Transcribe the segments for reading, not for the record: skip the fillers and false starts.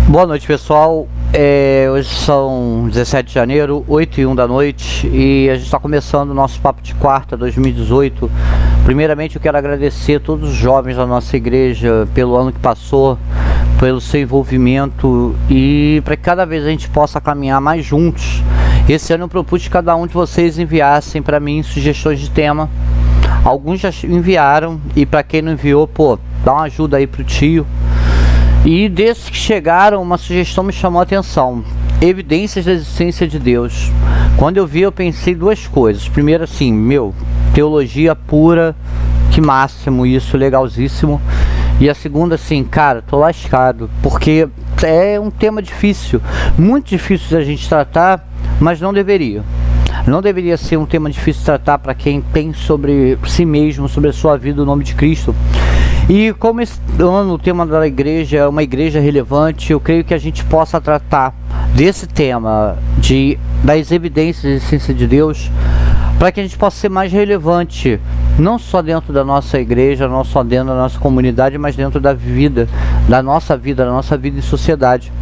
Boa noite, pessoal. Hoje são 17 de janeiro, 8h01 da noite, e a gente está começando o nosso Papo de Quarta 2018. Primeiramente, eu quero agradecer a todos os jovens da nossa igreja pelo ano que passou, pelo seu envolvimento, e para que cada vez a gente possa caminhar mais juntos. Esse ano eu propus que cada um de vocês enviassem para mim sugestões de tema. Alguns já enviaram, e para quem não enviou, dá uma ajuda aí pro tio. E desses que chegaram, uma sugestão me chamou a atenção: evidências da existência de Deus. Quando eu vi, eu pensei duas coisas. Primeiro, assim, teologia pura, que máximo, isso, legalzíssimo. E a segunda, assim, cara, tô lascado, porque é um tema difícil, muito difícil da gente tratar, mas não deveria. Não deveria ser um tema difícil de tratar para quem tem sobre si mesmo, sobre a sua vida, o nome de Cristo. E como esse ano o tema da igreja é uma igreja relevante, eu creio que a gente possa tratar desse tema, das evidências da existência de Deus, para que a gente possa ser mais relevante, não só dentro da nossa igreja, não só dentro da nossa comunidade, mas dentro da nossa vida em sociedade.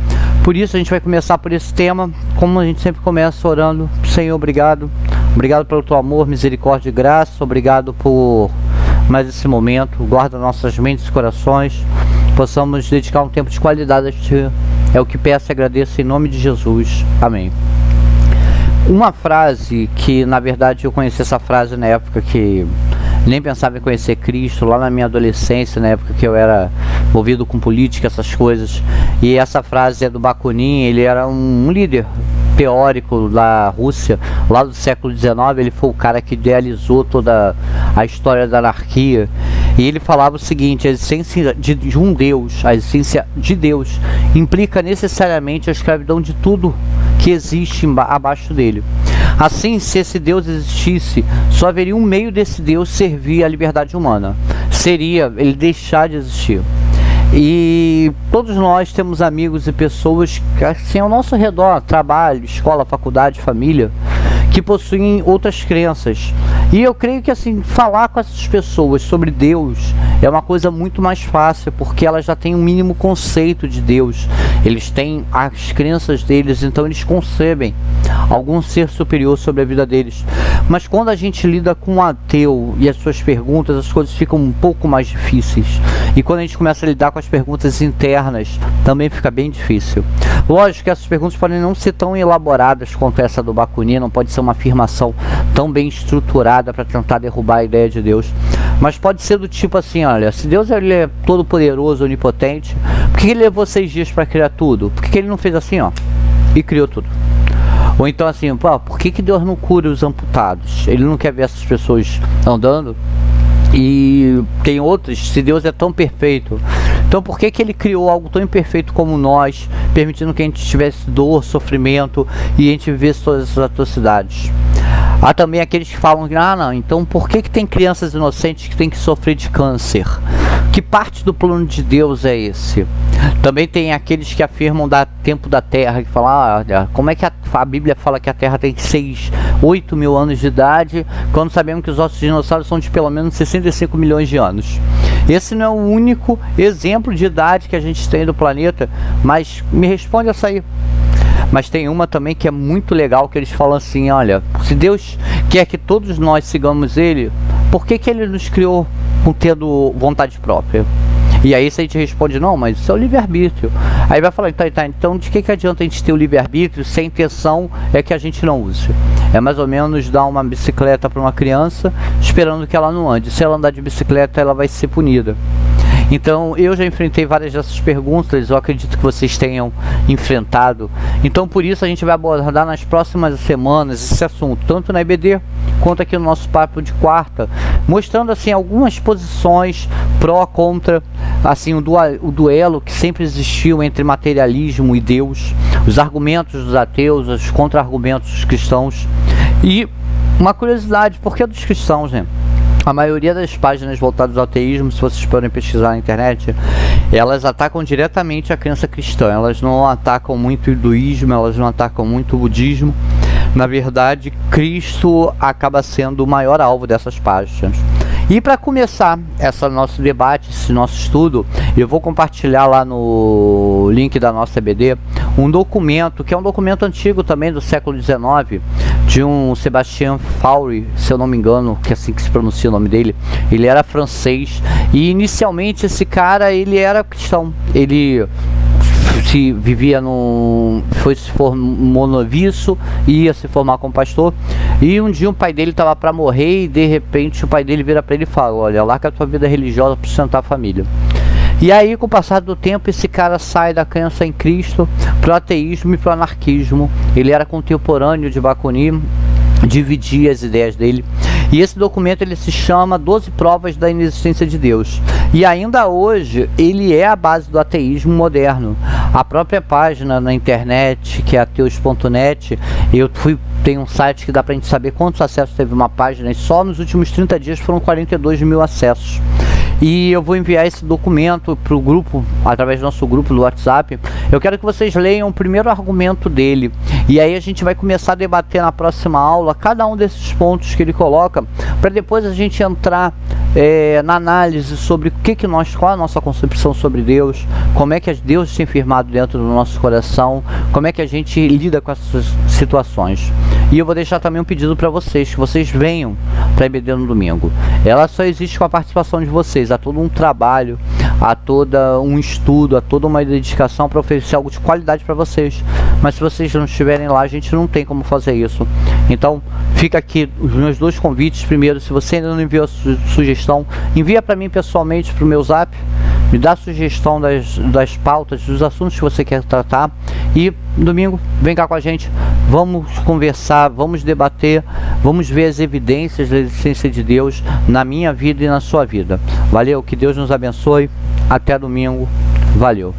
Por isso a gente vai começar por esse tema, como a gente sempre começa, orando. Senhor, obrigado pelo teu amor, misericórdia e graça, obrigado por mais esse momento. Guarda nossas mentes e corações, possamos dedicar um tempo de qualidade a Ti. É o que peço e agradeço em nome de Jesus, amém. Uma frase que, na verdade, eu conheci essa frase na época que nem pensava em conhecer Cristo, lá na minha adolescência, na época que eu era envolvido com política, essas coisas. E essa frase é do Bakunin. Ele era um líder teórico da Rússia, lá do século XIX. Ele foi o cara que idealizou toda a história da anarquia. E ele falava o seguinte: a existência de um Deus, a existência de Deus, implica necessariamente a escravidão de tudo que existe abaixo dele. Assim, se esse Deus existisse, só haveria um meio desse Deus servir à liberdade humana: seria ele deixar de existir. E todos nós temos amigos e pessoas que, assim, ao nosso redor, trabalho, escola, faculdade, família, que possuem outras crenças. E eu creio que, assim, falar com essas pessoas sobre Deus é uma coisa muito mais fácil, porque elas já têm um mínimo conceito de Deus. Eles têm as crenças deles, então eles concebem algum ser superior sobre a vida deles. Mas quando a gente lida com um ateu e as suas perguntas, as coisas ficam um pouco mais difíceis. E quando a gente começa a lidar com as perguntas internas, também fica bem difícil. Lógico que essas perguntas podem não ser tão elaboradas quanto essa do Bakunin, não pode ser uma afirmação tão bem estruturada para tentar derrubar a ideia de Deus. Mas pode ser do tipo assim: olha, se Deus ele é todo poderoso, onipotente, por que ele levou 6 dias para criar tudo? Por que ele não fez assim, e criou tudo? Ou então assim, por que Deus não cura os amputados? Ele não quer ver essas pessoas andando? E tem outras: se Deus é tão perfeito, então por que ele criou algo tão imperfeito como nós, permitindo que a gente tivesse dor, sofrimento e a gente vivesse todas essas atrocidades? Há também aqueles que falam: então por que tem crianças inocentes que têm que sofrer de câncer? Que parte do plano de Deus é esse? Também tem aqueles que afirmam da tempo da Terra, que falam: como é que a Bíblia fala que a Terra tem 8 mil anos de idade, quando sabemos que os nossos dinossauros são de pelo menos 65 milhões de anos. Esse não é o único exemplo de idade que a gente tem do planeta, mas me responde essa aí. Mas tem uma também que é muito legal, que eles falam assim: olha, se Deus quer que todos nós sigamos Ele, por que Ele nos criou tendo vontade própria? E aí se a gente responde: não, mas isso é o livre-arbítrio. Aí vai falar: então de que adianta a gente ter o livre-arbítrio se a intenção é que a gente não use? É mais ou menos dar uma bicicleta para uma criança esperando que ela não ande. Se ela andar de bicicleta, ela vai ser punida. Então eu já enfrentei várias dessas perguntas, eu acredito que vocês tenham enfrentado. Então por isso a gente vai abordar nas próximas semanas esse assunto, tanto na IBD quanto aqui no nosso Papo de Quarta, mostrando assim algumas posições pró, contra, assim o duelo que sempre existiu entre materialismo e Deus, os argumentos dos ateus, os contra-argumentos dos cristãos. E uma curiosidade: por que dos cristãos, né? A maioria das páginas voltadas ao ateísmo, se vocês podem pesquisar na internet, elas atacam diretamente a crença cristã. Elas não atacam muito o hinduísmo, elas não atacam muito o budismo. Na verdade, Cristo acaba sendo o maior alvo dessas páginas. E para começar esse nosso debate, esse nosso estudo, eu vou compartilhar lá no no link da nossa EBD um documento, que é um documento antigo também do século XIX, de um Sebastian Faure, se eu não me engano, que é assim que se pronuncia o nome dele. Ele era francês e inicialmente esse cara, ele era cristão, ele se vivia se formou noviço, ia se formar como pastor, e um dia o pai dele estava para morrer e de repente o pai dele vira para ele e fala: olha, larga a tua vida religiosa para sustentar a família. E aí, com o passar do tempo, esse cara sai da crença em Cristo para o ateísmo e para o anarquismo. Ele era contemporâneo de Bakunin, dividia as ideias dele. E esse documento ele se chama 12 Provas da Inexistência de Deus. E ainda hoje ele é a base do ateísmo moderno. A própria página na internet, que é ateus.net, tem um site que dá pra gente saber quantos acessos teve uma página, e só nos últimos 30 dias foram 42 mil acessos. E eu vou enviar esse documento para o grupo, através do nosso grupo do WhatsApp. Eu quero que vocês leiam o primeiro argumento dele, e aí a gente vai começar a debater na próxima aula cada um desses pontos que ele coloca, para depois a gente entrar na análise sobre qual é a nossa concepção sobre Deus, como é que Deus tem firmado dentro do nosso coração, como é que a gente lida com essas situações. E eu vou deixar também um pedido para vocês, que vocês venham para a EBD no domingo. Ela só existe com a participação de vocês. Há todo um trabalho, há todo um estudo, há toda uma dedicação para oferecer algo de qualidade para vocês. Mas se vocês não estiverem lá, a gente não tem como fazer isso. Então fica aqui os meus dois convites. Primeiro, se você ainda não enviou a sugestão, envia para mim pessoalmente para o meu zap, me dá sugestão das pautas, dos assuntos que você quer tratar, e domingo vem cá com a gente, vamos conversar, vamos debater, vamos ver as evidências da existência de Deus na minha vida e na sua vida. Valeu, que Deus nos abençoe, até domingo, valeu.